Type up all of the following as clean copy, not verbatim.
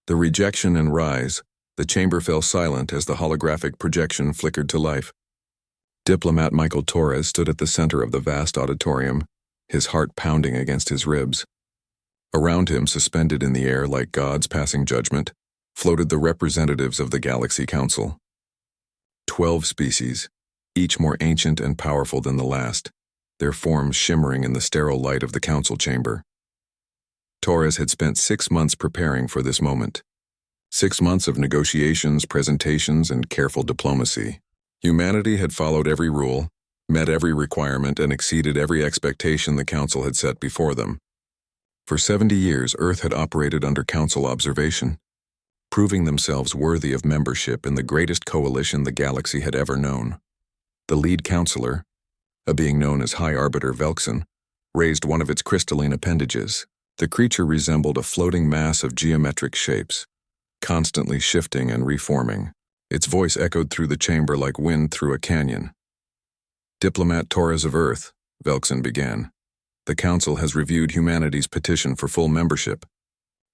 The rejection and rise, the chamber fell silent as the holographic projection flickered to life. Diplomat Michael Torres stood at the center of the vast auditorium, his heart pounding against his ribs. Around him, suspended in the air like gods passing judgment, floated the representatives of the Galactic Council. 12 species, each more ancient and powerful than the last, their forms shimmering in the sterile light of the council chamber. Torres had spent 6 months preparing for this moment. 6 months of negotiations, presentations, and careful diplomacy. Humanity had followed every rule, met every requirement, and exceeded every expectation the Council had set before them. For 70 years, Earth had operated under Council observation, proving themselves worthy of membership in the greatest coalition the galaxy had ever known. The lead counselor, a being known as High Arbiter Velkson, raised one of its crystalline appendages. The creature resembled a floating mass of geometric shapes, constantly shifting and reforming. Its voice echoed through the chamber like wind through a canyon. Diplomat Torres of Earth, Velkson began. The Council has reviewed humanity's petition for full membership.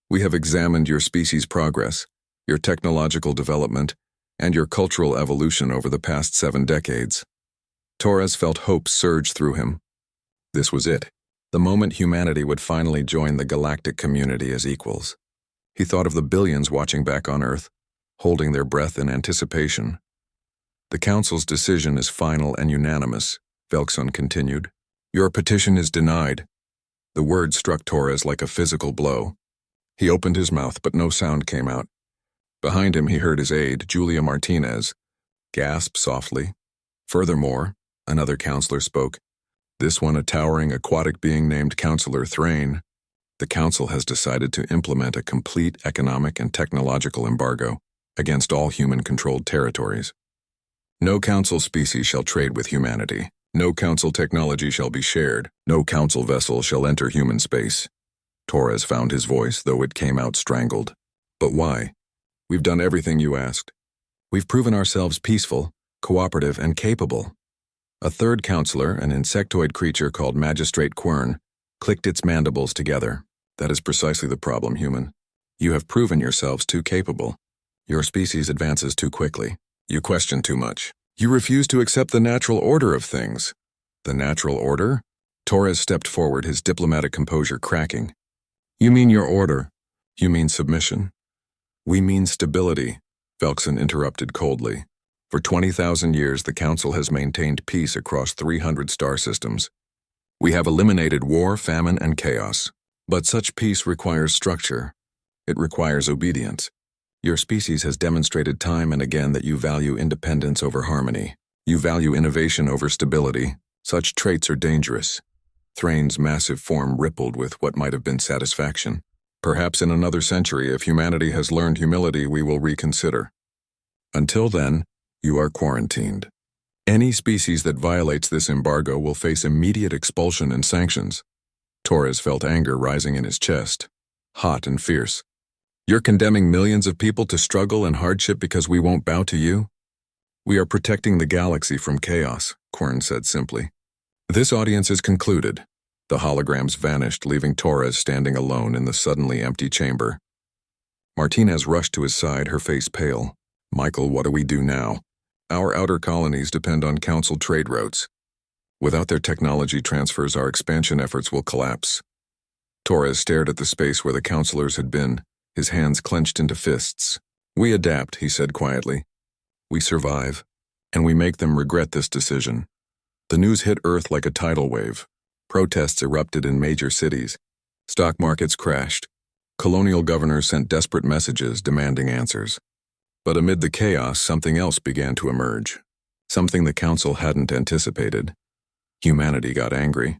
We have examined your species' progress, your technological development, and your cultural evolution over the past 7 decades. Torres felt hope surge through him. This was it. The moment humanity would finally join the galactic community as equals. He thought of the billions watching back on Earth, holding their breath in anticipation. The Council's decision is final and unanimous, Velkson continued. Your petition is denied. The word struck Torres like a physical blow. He opened his mouth, but no sound came out. Behind him, he heard his aide, Julia Martinez, gasp softly. Furthermore, another counselor spoke, this one a towering aquatic being named Counselor Thrain. The Council has decided to implement a complete economic and technological embargo against all human-controlled territories. No Council species shall trade with humanity. No Council technology shall be shared. No Council vessel shall enter human space. Torres found his voice, though it came out strangled. But why? We've done everything you asked. We've proven ourselves peaceful, cooperative, and capable. A third counselor, an insectoid creature called Magistrate Quern, clicked its mandibles together. That is precisely the problem, human. You have proven yourselves too capable. Your species advances too quickly. You question too much. You refuse to accept the natural order of things. The natural order? Torres stepped forward, his diplomatic composure cracking. You mean your order? You mean submission? We mean stability, Velkson interrupted coldly. For 20,000 years, the Council has maintained peace across 300 star systems. We have eliminated war, famine, and chaos. But such peace requires structure. It requires obedience. Your species has demonstrated time and again that you value independence over harmony. You value innovation over stability. Such traits are dangerous. Thrain's massive form rippled with what might have been satisfaction. Perhaps in another century, if humanity has learned humility, we will reconsider. Until then, you are quarantined. Any species that violates this embargo will face immediate expulsion and sanctions. Torres felt anger rising in his chest, hot and fierce. You're condemning millions of people to struggle and hardship because we won't bow to you? We are protecting the galaxy from chaos, Quern said simply. This audience is concluded. The holograms vanished, leaving Torres standing alone in the suddenly empty chamber. Martinez rushed to his side, her face pale. Michael, what do we do now? Our outer colonies depend on Council trade routes. Without their technology transfers, our expansion efforts will collapse. Torres stared at the space where the counselors had been, his hands clenched into fists. We adapt, he said quietly. We survive, and we make them regret this decision. The news hit Earth like a tidal wave. Protests erupted in major cities. Stock markets crashed. Colonial governors sent desperate messages demanding answers. But amid the chaos, something else began to emerge. Something the Council hadn't anticipated. Humanity got angry.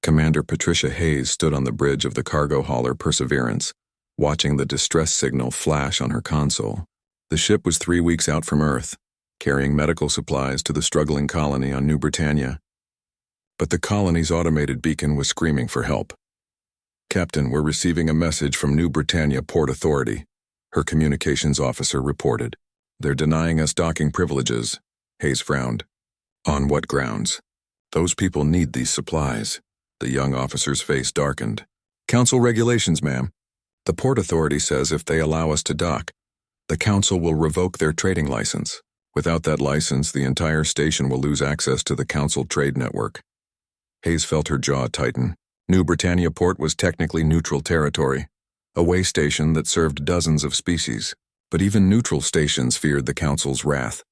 Commander Patricia Hayes stood on the bridge of the cargo hauler Perseverance, watching the distress signal flash on her console. The ship was 3 weeks out from Earth, carrying medical supplies to the struggling colony on New Britannia. But the colony's automated beacon was screaming for help. Captain, we're receiving a message from New Britannia Port Authority, her communications officer reported. They're denying us docking privileges, Hayes frowned. On what grounds? Those people need these supplies. The young officer's face darkened. Council regulations, ma'am. The Port Authority says if they allow us to dock, the Council will revoke their trading license. Without that license, the entire station will lose access to the Council trade network. Hayes felt her jaw tighten. New Britannia Port was technically neutral territory, a way station that served dozens of species. But even neutral stations feared the Council's wrath.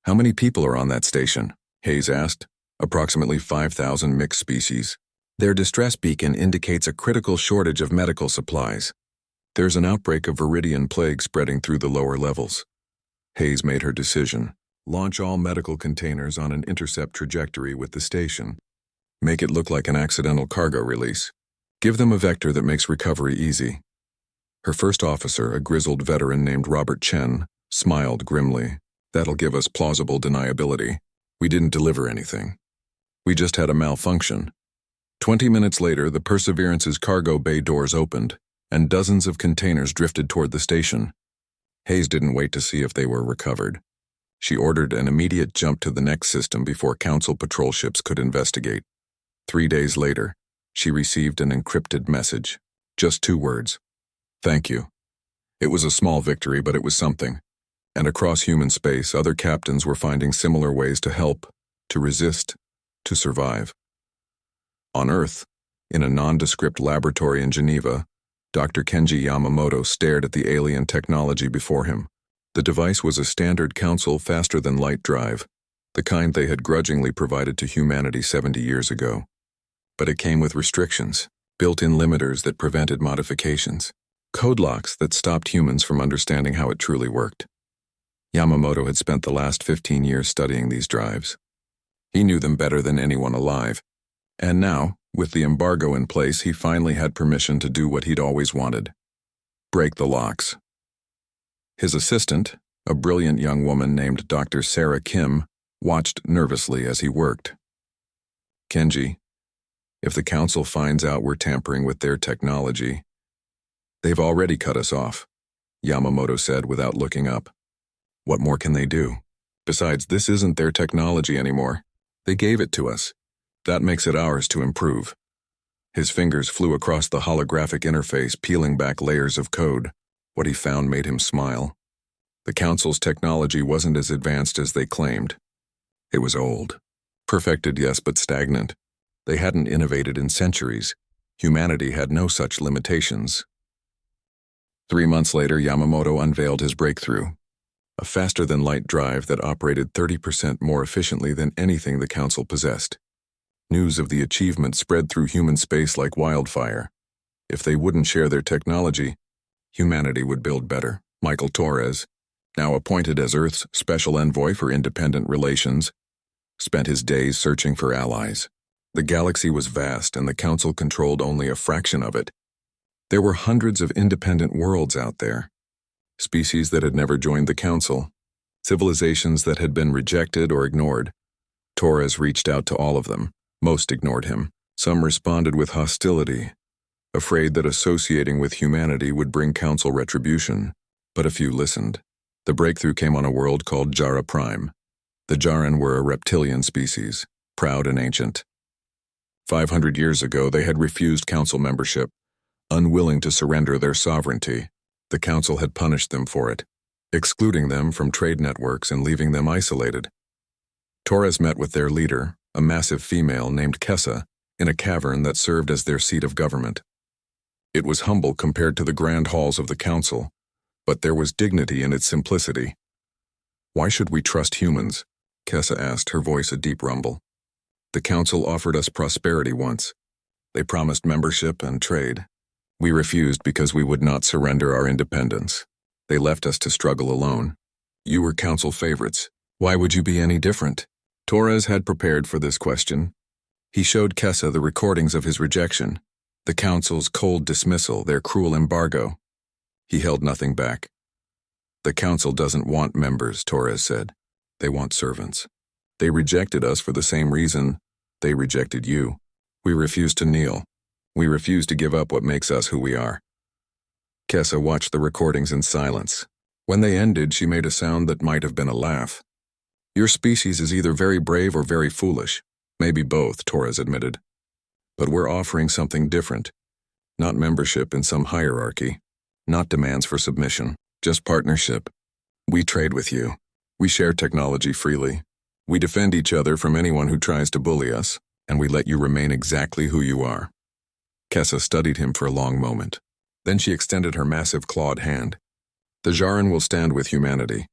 How many people are on that station? Hayes asked. Approximately 5,000 mixed species. Their distress beacon indicates a critical shortage of medical supplies. There's an outbreak of Viridian plague spreading through the lower levels. Hayes made her decision. Launch all medical containers on an intercept trajectory with the station. Make it look like an accidental cargo release. Give them a vector that makes recovery easy. Her first officer, a grizzled veteran named Robert Chen, smiled grimly. That'll give us plausible deniability. We didn't deliver anything. We just had a malfunction. 20 minutes later, the Perseverance's cargo bay doors opened, and dozens of containers drifted toward the station. Hayes didn't wait to see if they were recovered. She ordered an immediate jump to the next system before Council patrol ships could investigate. 3 days later, she received an encrypted message. Just 2 words. Thank you. It was a small victory, but it was something. And across human space, other captains were finding similar ways to help, to resist, to survive. On Earth, in a nondescript laboratory in Geneva, Dr. Kenji Yamamoto stared at the alien technology before him. The device was a standard Council faster-than-light drive, the kind they had grudgingly provided to humanity 70 years ago. But it came with restrictions, built-in limiters that prevented modifications, code locks that stopped humans from understanding how it truly worked. Yamamoto had spent the last 15 years studying these drives. He knew them better than anyone alive, and now, with the embargo in place, he finally had permission to do what he'd always wanted: break the locks. His assistant, a brilliant young woman named Dr. Sarah Kim, watched nervously as he worked. Kenji, if the Council finds out we're tampering with their technology, they've already cut us off, Yamamoto said without looking up. What more can they do? Besides, this isn't their technology anymore. They gave it to us. That makes it ours to improve. His fingers flew across the holographic interface, peeling back layers of code. What he found made him smile. The Council's technology wasn't as advanced as they claimed. It was old. Perfected, yes, but stagnant. They hadn't innovated in centuries. Humanity had no such limitations. 3 months later, Yamamoto unveiled his breakthrough. A faster-than-light drive that operated 30% more efficiently than anything the Council possessed. News of the achievement spread through human space like wildfire. If they wouldn't share their technology, humanity would build better. Michael Torres, now appointed as Earth's special envoy for independent relations, spent his days searching for allies. The galaxy was vast, and the Council controlled only a fraction of it. There were hundreds of independent worlds out there. Species that had never joined the Council. Civilizations that had been rejected or ignored. Torres reached out to all of them. Most ignored him. Some responded with hostility, afraid that associating with humanity would bring Council retribution. But a few listened. The breakthrough came on a world called Jara Prime. The Jaran were a reptilian species, proud and ancient. 500 years ago, they had refused Council membership, unwilling to surrender their sovereignty. The Council had punished them for it, excluding them from trade networks and leaving them isolated. Torres met with their leader, a massive female named Kessa, in a cavern that served as their seat of government. It was humble compared to the grand halls of the Council, but there was dignity in its simplicity. "Why should we trust humans?" Kessa asked, her voice a deep rumble. "The Council offered us prosperity once. They promised membership and trade. We refused because we would not surrender our independence. They left us to struggle alone. You were Council favorites. Why would you be any different?" Torres had prepared for this question. He showed Kessa the recordings of his rejection, the Council's cold dismissal, their cruel embargo. He held nothing back. "The Council doesn't want members," Torres said. "They want servants. They rejected us for the same reason they rejected you. We refuse to kneel. We refuse to give up what makes us who we are." Kessa watched the recordings in silence. When they ended, she made a sound that might have been a laugh. "Your species is either very brave or very foolish. Maybe both," Torres admitted. "But we're offering something different. Not membership in some hierarchy. Not demands for submission, just partnership. We trade with you. We share technology freely. We defend each other from anyone who tries to bully us, and we let you remain exactly who you are. Kessa studied him for a long moment. Then she extended her massive clawed hand. The Djarin will stand with humanity,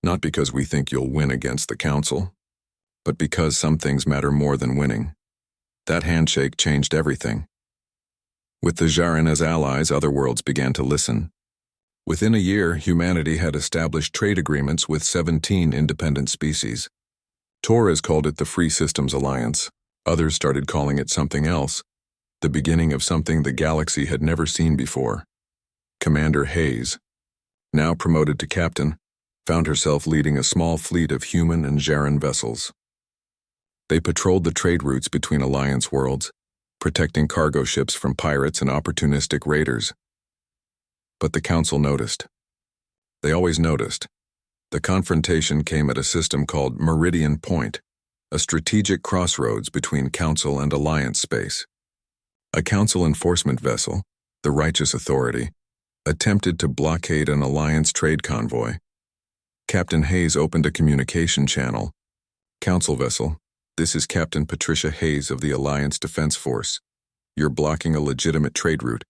not because we think you'll win against the Council, but because some things matter more than winning. That handshake changed everything. With the Djarin as allies, other worlds began to listen. Within a year, humanity had established trade agreements with 17 independent species. Torres called it the Free Systems Alliance. Others started calling it something else, the beginning of something the galaxy had never seen before. Commander Hayes, now promoted to captain, found herself leading a small fleet of human and Djarin vessels. They patrolled the trade routes between Alliance worlds, protecting cargo ships from pirates and opportunistic raiders. But the Council noticed. They always noticed. The confrontation came at a system called Meridian Point, a strategic crossroads between Council and Alliance space. A Council enforcement vessel, the Righteous Authority, attempted to blockade an Alliance trade convoy. Captain Hayes opened a communication channel. Council vessel, this is Captain Patricia Hayes of the Alliance Defense Force. You're blocking a legitimate trade route.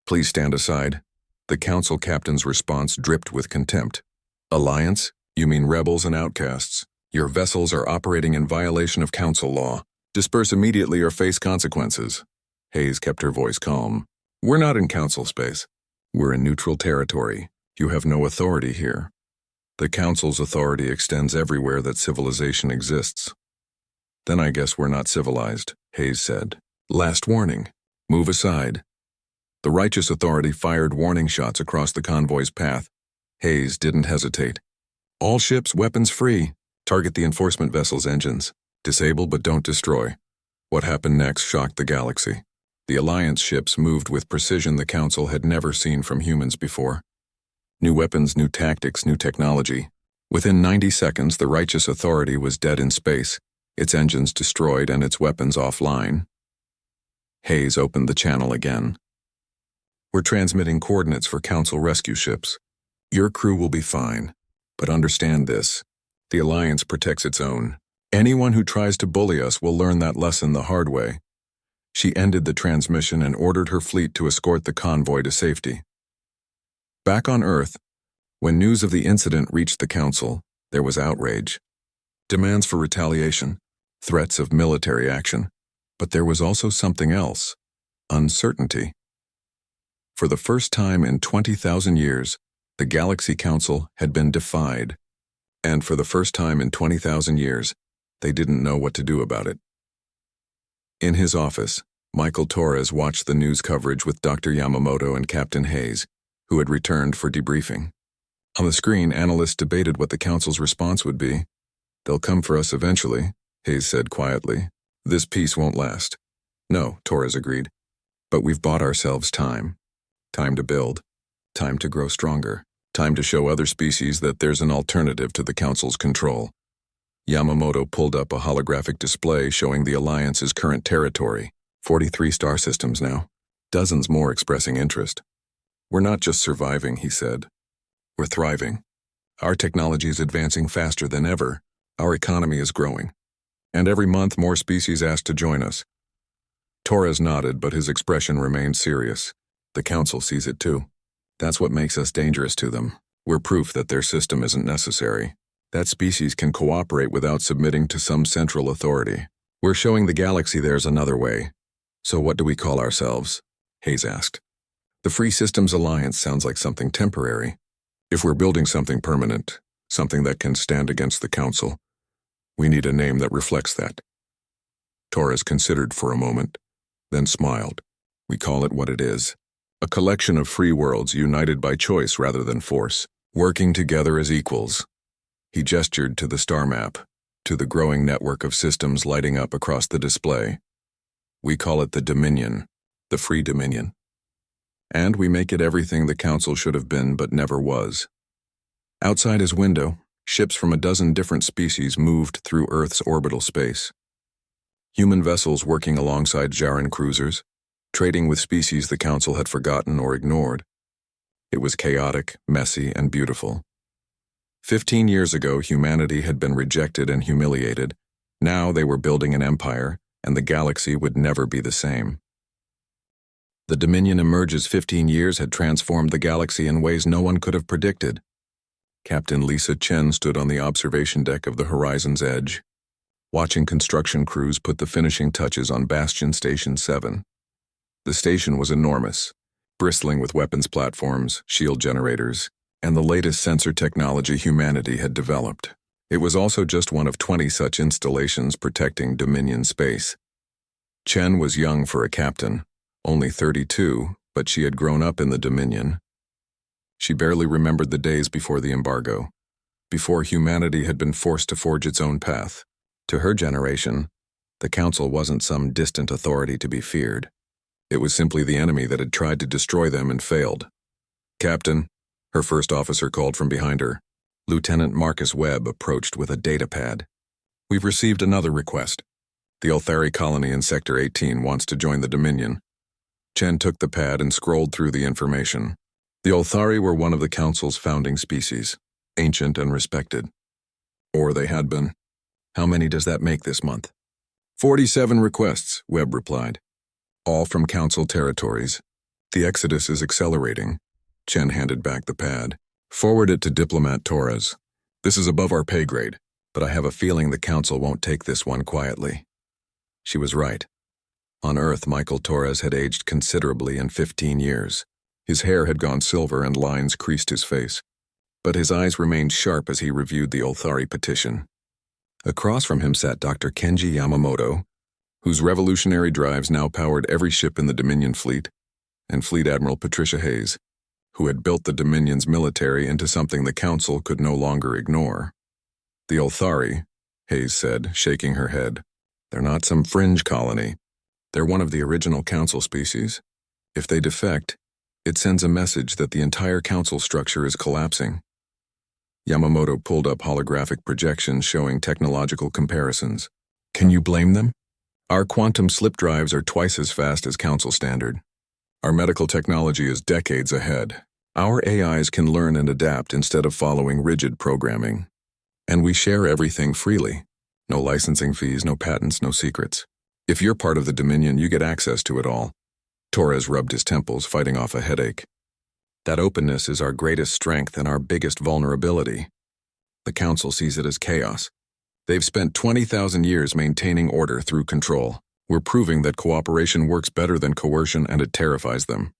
Please stand aside. The Council captain's response dripped with contempt. Alliance? You mean rebels and outcasts. Your vessels are operating in violation of Council law. Disperse immediately or face consequences. Hayes kept her voice calm. We're not in Council space. We're in neutral territory. You have no authority here. The Council's authority extends everywhere that civilization exists. Then I guess we're not civilized, Hayes said. Last warning. Move aside. The Righteous Authority fired warning shots across the convoy's path. Hayes didn't hesitate. All ships weapons free. Target the enforcement vessel's engines. Disable but don't destroy. What happened next shocked the galaxy. The Alliance ships moved with precision the Council had never seen from humans before. New weapons, new tactics, new technology. Within 90 seconds, the Righteous Authority was dead in space, its engines destroyed and its weapons offline. Hayes opened the channel again. We're transmitting coordinates for Council rescue ships. Your crew will be fine, but understand this. The Alliance protects its own. Anyone who tries to bully us will learn that lesson the hard way. She ended the transmission and ordered her fleet to escort the convoy to safety. Back on Earth, when news of the incident reached the Council, there was outrage. Demands for retaliation, threats of military action, but there was also something else, uncertainty. For the first time in 20,000 years, the Galaxy Council had been defied, and for the first time in 20,000 years, they didn't know what to do about it. In his office, Michael Torres watched the news coverage with Dr. Yamamoto and Captain Hayes, who had returned for debriefing. On the screen, analysts debated what the Council's response would be. They'll come for us eventually, Hayes said quietly. This peace won't last. No, Torres agreed. But we've bought ourselves time. Time to build. Time to grow stronger. Time to show other species that there's an alternative to the Council's control. Yamamoto pulled up a holographic display showing the Alliance's current territory. 43 star systems now. Dozens more expressing interest. We're not just surviving, he said. We're thriving. Our technology is advancing faster than ever. Our economy is growing. And every month more species ask to join us. Torres nodded, but his expression remained serious. The Council sees it too. That's what makes us dangerous to them. We're proof that their system isn't necessary. That species can cooperate without submitting to some central authority. We're showing the galaxy there's another way. So what do we call ourselves? Hayes asked. The Free Systems Alliance sounds like something temporary. If we're building something permanent, something that can stand against the Council, we need a name that reflects that. Torres considered for a moment, then smiled. We call it what it is. A collection of free worlds united by choice rather than force, working together as equals. He gestured to the star map, to the growing network of systems lighting up across the display. We call it the Dominion, the Free Dominion. And we make it everything the Council should have been but never was. Outside his window, ships from a dozen different species moved through Earth's orbital space. Human vessels working alongside Djarin cruisers, trading with species the Council had forgotten or ignored. It was chaotic, messy, and beautiful. 15 years ago, humanity had been rejected and humiliated. Now they were building an empire, and the galaxy would never be the same. The Dominion emerges 15 years had transformed the galaxy in ways no one could have predicted. Captain Lisa Chen stood on the observation deck of the Horizon's Edge, watching construction crews put the finishing touches on Bastion Station 7. The station was enormous, bristling with weapons platforms, shield generators, and the latest sensor technology humanity had developed. It was also just one of 20 such installations protecting Dominion space. Chen was young for a captain, only 32, but she had grown up in the Dominion. She barely remembered the days before the embargo, before humanity had been forced to forge its own path. To her generation, the Council wasn't some distant authority to be feared. It was simply the enemy that had tried to destroy them and failed. "Captain," her first officer called from behind her. Lieutenant Marcus Webb approached with a datapad. "We've received another request. The Ulthari colony in Sector 18 wants to join the Dominion." Chen took the pad and scrolled through the information. The Ulthari were one of the Council's founding species, ancient and respected. Or they had been. "How many does that make this month?" 47 requests, Webb replied. "All from Council territories. The exodus is accelerating." Chen handed back the pad. "Forward it to Diplomat Torres. This is above our pay grade, but I have a feeling the Council won't take this one quietly." She was right. On Earth, Michael Torres had aged considerably in 15 years. His hair had gone silver and lines creased his face, but his eyes remained sharp as he reviewed the Ulthari petition. Across from him sat Dr. Kenji Yamamoto, whose revolutionary drives now powered every ship in the Dominion fleet, and Fleet Admiral Patricia Hayes, who had built the Dominion's military into something the Council could no longer ignore. "The Ulthari," Hayes said, shaking her head. "They're not some fringe colony. They're one of the original Council species. If they defect, it sends a message that the entire Council structure is collapsing." Yamamoto pulled up holographic projections showing technological comparisons. "Can you blame them? Our quantum slip drives are twice as fast as Council standard. Our medical technology is decades ahead. Our AIs can learn and adapt instead of following rigid programming. And we share everything freely. No licensing fees, no patents, no secrets. If you're part of the Dominion, you get access to it all." Torres rubbed his temples, fighting off a headache. "That openness is our greatest strength and our biggest vulnerability. The Council sees it as chaos. They've spent 20,000 years maintaining order through control. We're proving that cooperation works better than coercion, and it terrifies them."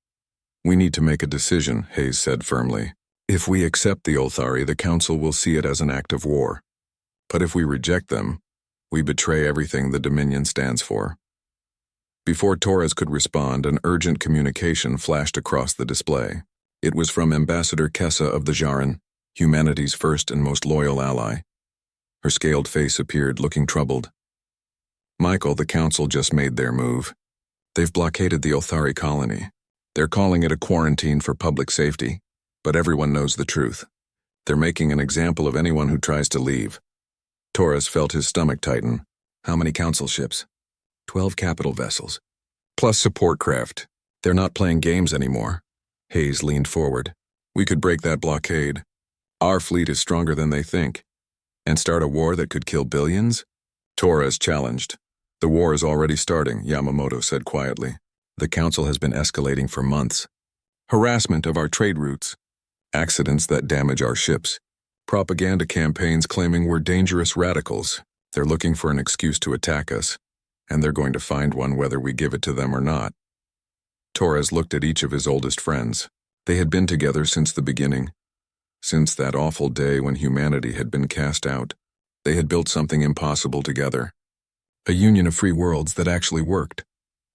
"We need to make a decision," Hayes said firmly. "If we accept the Ulthari, the Council will see it as an act of war. But if we reject them, we betray everything the Dominion stands for." Before Torres could respond, an urgent communication flashed across the display. It was from Ambassador Kessa of the Jaran, humanity's first and most loyal ally. Her scaled face appeared, looking troubled. "Michael, the Council just made their move. They've blockaded the Ulthari colony. They're calling it a quarantine for public safety, but everyone knows the truth. They're making an example of anyone who tries to leave." Torres felt his stomach tighten. "How many Council ships?" 12 capital vessels, plus support craft. They're not playing games anymore." Hayes leaned forward. "We could break that blockade. Our fleet is stronger than they think. And start a war that could kill billions?" Torres challenged. "The war is already starting," Yamamoto said quietly. "The Council has been escalating for months. Harassment of our trade routes, accidents that damage our ships, propaganda campaigns claiming we're dangerous radicals. They're looking for an excuse to attack us, and they're going to find one whether we give it to them or not." Torres looked at each of his oldest friends. They had been together since the beginning. Since that awful day when humanity had been cast out, they had built something impossible together. A union of free worlds that actually worked.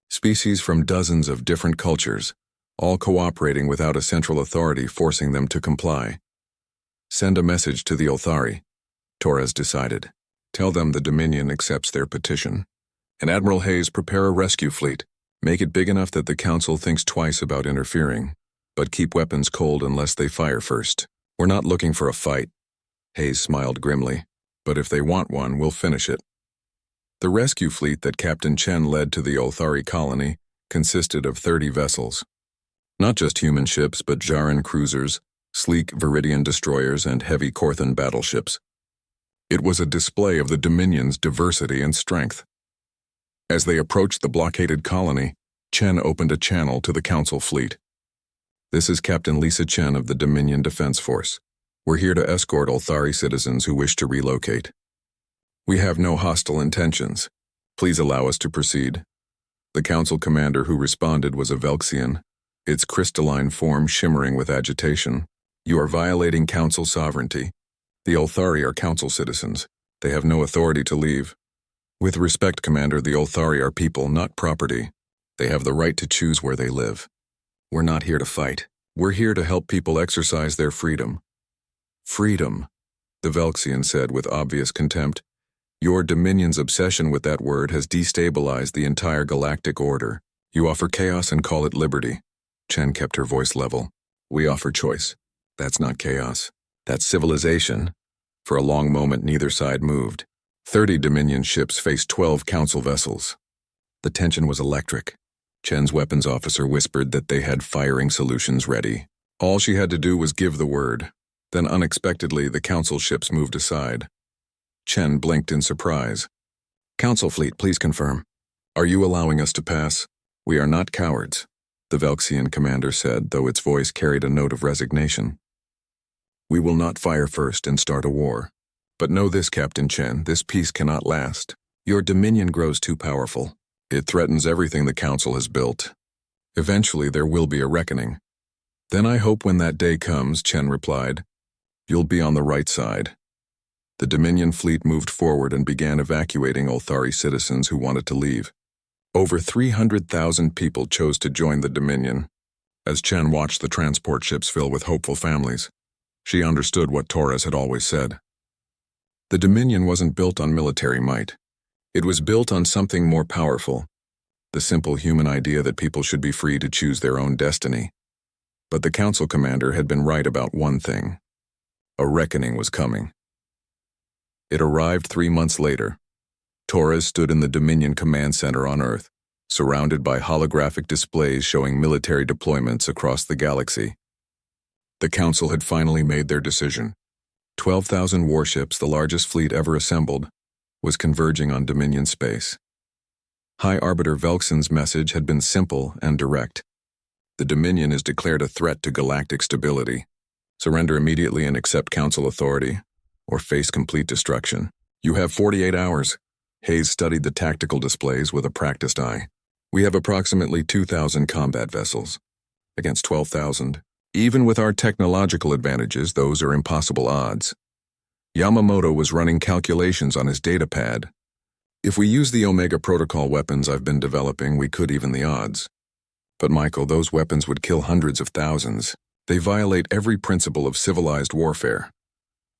Species from dozens of different cultures, all cooperating without a central authority forcing them to comply. "Send a message to the Ulthari," Torres decided. "Tell them the Dominion accepts their petition. And Admiral Hayes, prepare a rescue fleet. Make it big enough that the Council thinks twice about interfering, but keep weapons cold unless they fire first. We're not looking for a fight." Hayes smiled grimly. "But if they want one, we'll finish it." The rescue fleet that Captain Chen led to the Ulthari colony consisted of 30 vessels. Not just human ships, but Jaran cruisers, sleek Viridian destroyers, and heavy Korthan battleships. It was a display of the Dominion's diversity and strength. As they approached the blockaded colony, Chen opened a channel to the Council fleet. "This is Captain Lisa Chen of the Dominion Defense Force. We're here to escort Ulthari citizens who wish to relocate. We have no hostile intentions. Please allow us to proceed." The Council commander who responded was a Velxian, its crystalline form shimmering with agitation. "You are violating Council sovereignty. The Ulthari are Council citizens. They have no authority to leave. With respect, Commander, the Ulthari are people, not property. They have the right to choose where they live. We're not here to fight. We're here to help people exercise their freedom." "Freedom," the Velxian said with obvious contempt. "Your Dominion's obsession with that word has destabilized the entire galactic order. You offer chaos and call it liberty." Chen kept her voice level. "We offer choice. That's not chaos. That's civilization." For a long moment, neither side moved. 30 Dominion ships faced 12 Council vessels. The tension was electric. Chen's weapons officer whispered that they had firing solutions ready. All she had to do was give the word. Then unexpectedly, the Council ships moved aside. Chen blinked in surprise. "Council fleet, please confirm. Are you allowing us to pass? We are not cowards," the Velxian commander said, though its voice carried a note of resignation. "We will not fire first and start a war. But know this, Captain Chen, this peace cannot last. Your Dominion grows too powerful. It threatens everything the Council has built. Eventually there will be a reckoning." "Then I hope when that day comes," Chen replied, "you'll be on the right side." The Dominion fleet moved forward and began evacuating Ulthari citizens who wanted to leave. Over 300,000 people chose to join the Dominion. As Chen watched the transport ships fill with hopeful families, she understood what Torres had always said. The Dominion wasn't built on military might. It was built on something more powerful, the simple human idea that people should be free to choose their own destiny. But the Council commander had been right about one thing. A reckoning was coming. It arrived 3 months later. Torres stood in the Dominion Command Center on Earth, surrounded by holographic displays showing military deployments across the galaxy. The Council had finally made their decision. 12,000 warships, the largest fleet ever assembled, was converging on Dominion space. High Arbiter Velxian's message had been simple and direct. The Dominion is declared a threat to galactic stability. Surrender immediately and accept Council authority, or face complete destruction. You have 48 hours. Hayes studied the tactical displays with a practiced eye. We have approximately 2,000 combat vessels, against 12,000. Even with our technological advantages, those are impossible odds. Yamamoto was running calculations on his datapad. If we use the Omega Protocol weapons I've been developing, we could even the odds. But Michael, those weapons would kill hundreds of thousands. They violate every principle of civilized warfare.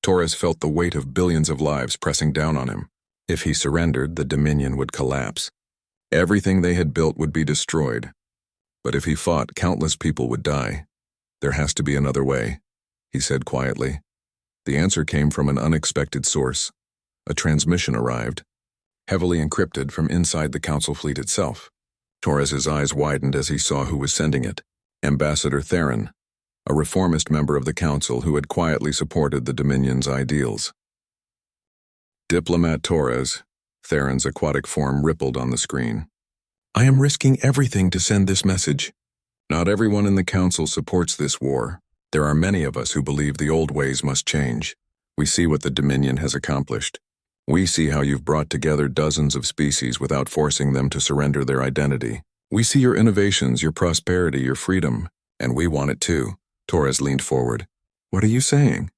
Torres felt the weight of billions of lives pressing down on him. If he surrendered, the Dominion would collapse. Everything they had built would be destroyed. But if he fought, countless people would die. "There has to be another way," he said quietly. The answer came from an unexpected source. A transmission arrived, heavily encrypted from inside the Council fleet itself. Torres's eyes widened as he saw who was sending it. Ambassador Theron, a reformist member of the Council who had quietly supported the Dominion's ideals. Diplomat Torres, Theron's aquatic form rippled on the screen. "I am risking everything to send this message. Not everyone in the Council supports this war. There are many of us who believe the old ways must change. We see what the Dominion has accomplished. We see how you've brought together dozens of species without forcing them to surrender their identity. We see your innovations, your prosperity, your freedom, and we want it too." Torres leaned forward. "What are you saying?"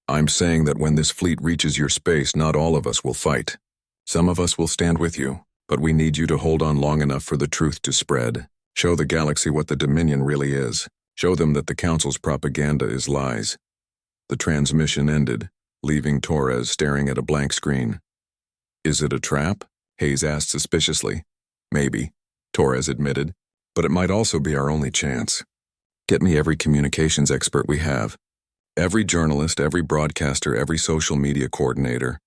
"I'm saying that when this fleet reaches your space, not all of us will fight. Some of us will stand with you, but we need you to hold on long enough for the truth to spread. Show the galaxy what the Dominion really is. Show them that the Council's propaganda is lies." The transmission ended, leaving Torres staring at a blank screen. "Is it a trap?" Hayes asked suspiciously. "Maybe," Torres admitted, "but it might also be our only chance. Get me every communications expert we have. Every journalist, every broadcaster, every social media coordinator.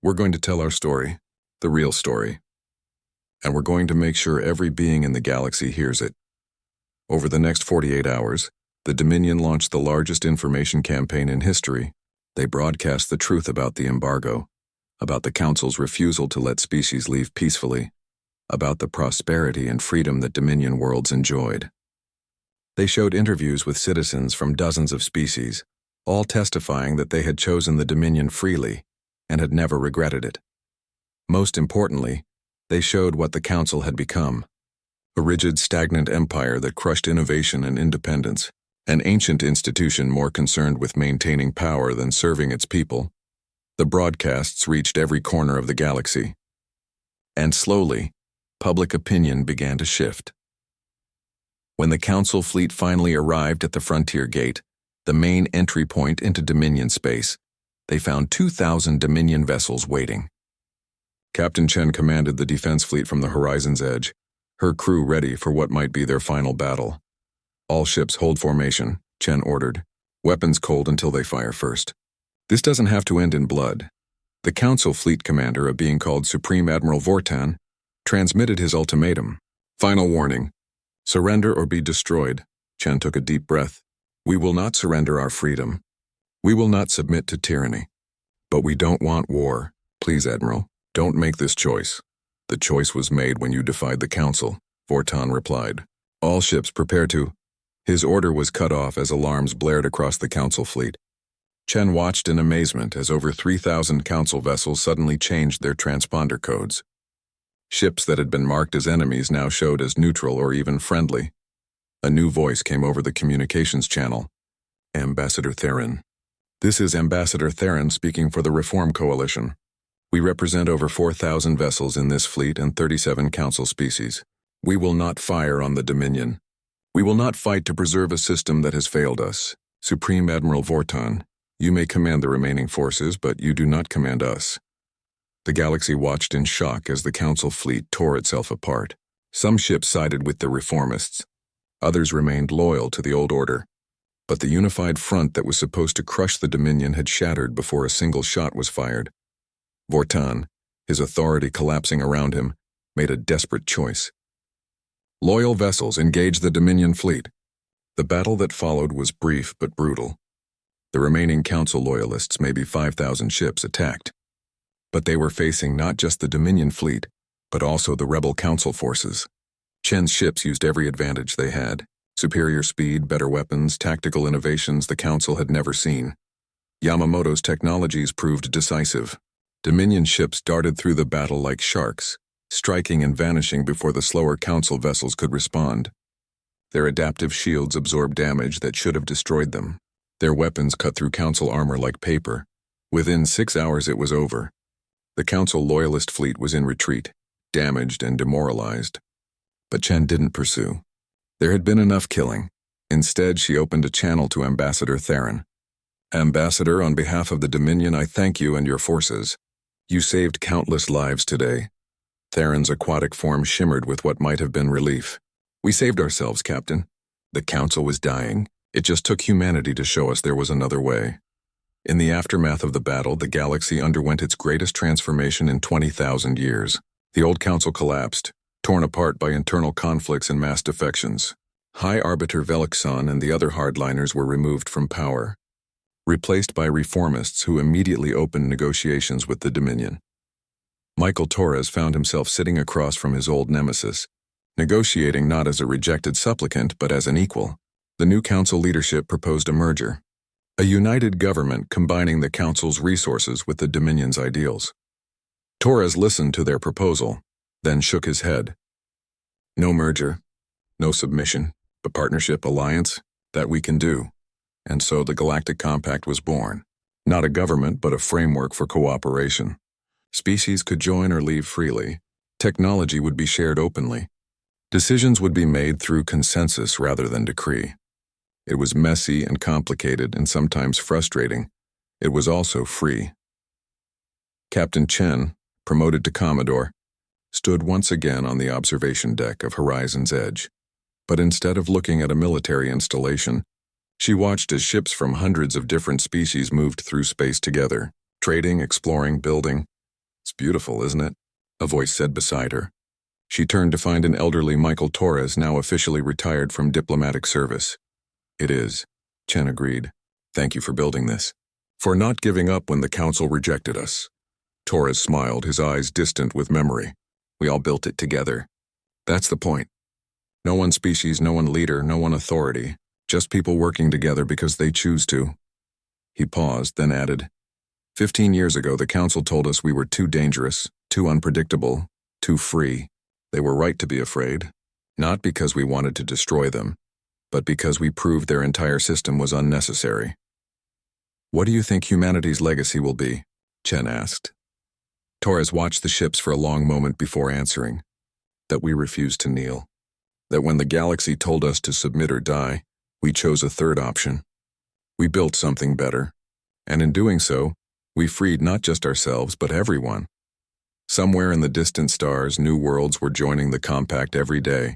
We're going to tell our story, the real story. And we're going to make sure every being in the galaxy hears it. Over the next 48 hours, the Dominion launched the largest information campaign in history. They broadcast the truth about the embargo, about the Council's refusal to let species leave peacefully, about the prosperity and freedom that Dominion worlds enjoyed. They showed interviews with citizens from dozens of species, all testifying that they had chosen the Dominion freely and had never regretted it. Most importantly, they showed what the Council had become: a rigid, stagnant empire that crushed innovation and independence, an ancient institution more concerned with maintaining power than serving its people. The broadcasts reached every corner of the galaxy. And slowly, public opinion began to shift. When the Council fleet finally arrived at the frontier gate, the main entry point into Dominion space, they found 2,000 Dominion vessels waiting. Captain Chen commanded the defense fleet from the horizon's edge, her crew ready for what might be their final battle. "All ships hold formation," Chen ordered. "Weapons cold until they fire first. This doesn't have to end in blood." The Council fleet commander, a being called Supreme Admiral Vortan, transmitted his ultimatum. "Final warning. Surrender or be destroyed." Chen took a deep breath. "We will not surrender our freedom. We will not submit to tyranny. But we don't want war. Please, Admiral, don't make this choice." "The choice was made when you defied the Council," Vortan replied. "All ships prepare to—" His order was cut off as alarms blared across the Council fleet. Chen watched in amazement as over 3,000 Council vessels suddenly changed their transponder codes. Ships that had been marked as enemies now showed as neutral or even friendly. A new voice came over the communications channel. "Ambassador Theron. This is Ambassador Theron speaking for the Reform Coalition. We represent over 4,000 vessels in this fleet and 37 Council species. We will not fire on the Dominion. We will not fight to preserve a system that has failed us. Supreme Admiral Vortan, you may command the remaining forces, but you do not command us." The galaxy watched in shock as the Council fleet tore itself apart. Some ships sided with the reformists. Others remained loyal to the old order. But the unified front that was supposed to crush the Dominion had shattered before a single shot was fired. Vortan, his authority collapsing around him, made a desperate choice. "Loyal vessels, engage the Dominion fleet." The battle that followed was brief but brutal. The remaining Council loyalists, maybe 5,000 ships, attacked. But they were facing not just the Dominion fleet, but also the rebel Council forces. Chen's ships used every advantage they had: superior speed, better weapons, tactical innovations the Council had never seen. Yamamoto's technologies proved decisive. Dominion ships darted through the battle like sharks, striking and vanishing before the slower Council vessels could respond. Their adaptive shields absorbed damage that should have destroyed them. Their weapons cut through Council armor like paper. Within 6 hours it was over. The Council loyalist fleet was in retreat, damaged and demoralized. But Chen didn't pursue. There had been enough killing. Instead, she opened a channel to Ambassador Theron. "Ambassador, on behalf of the Dominion, I thank you and your forces. You saved countless lives today." Theron's aquatic form shimmered with what might have been relief. "We saved ourselves, Captain. The Council was dying. It just took humanity to show us there was another way." In the aftermath of the battle, the galaxy underwent its greatest transformation in 20,000 years. The old Council collapsed, torn apart by internal conflicts and mass defections. High Arbiter Velixon and the other hardliners were removed from power, replaced by reformists who immediately opened negotiations with the Dominion. Michael Torres found himself sitting across from his old nemesis, negotiating not as a rejected supplicant but as an equal. The new Council leadership proposed a merger, a united government combining the Council's resources with the Dominion's ideals. Torres listened to their proposal, then shook his head. "No merger, no submission, but partnership, alliance, that we can do." And so the Galactic Compact was born. Not a government, but a framework for cooperation. Species could join or leave freely. Technology would be shared openly. Decisions would be made through consensus rather than decree. It was messy and complicated and sometimes frustrating. It was also free. Captain Chen, promoted to Commodore, stood once again on the observation deck of Horizon's Edge. But instead of looking at a military installation, she watched as ships from hundreds of different species moved through space together, trading, exploring, building. "It's beautiful, isn't it?" a voice said beside her. She turned to find an elderly Michael Torres, now officially retired from diplomatic service. "It is," Chen agreed. "Thank you for building this. For not giving up when the council rejected us." Torres smiled, his eyes distant with memory. "We all built it together. That's the point. No one species, no one leader, no one authority. Just people working together because they choose to." He paused, then added, 15 years ago, the council told us we were too dangerous, too unpredictable, too free. They were right to be afraid, not because we wanted to destroy them, but because we proved their entire system was unnecessary. "What do you think humanity's legacy will be?" Chen asked. Torres watched the ships for a long moment before answering. That we refused to kneel. That when the galaxy told us to submit or die, we chose a third option. We built something better, and in doing so, we freed not just ourselves but everyone. Somewhere in the distant stars, new worlds were joining the compact every day.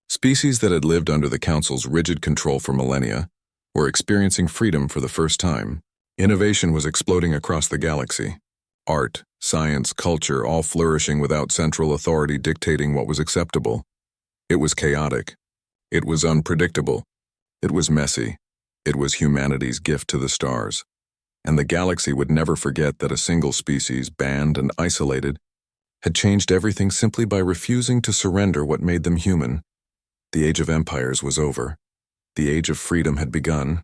Species that had lived under the Council's rigid control for millennia were experiencing freedom for the first time. Innovation was exploding across the galaxy. Art, science, culture, all flourishing without central authority dictating what was acceptable. It was chaotic. It was unpredictable. It was messy. It was humanity's gift to the stars. And the galaxy would never forget that a single species, banned and isolated, had changed everything simply by refusing to surrender what made them human. The age of empires was over. The age of freedom had begun,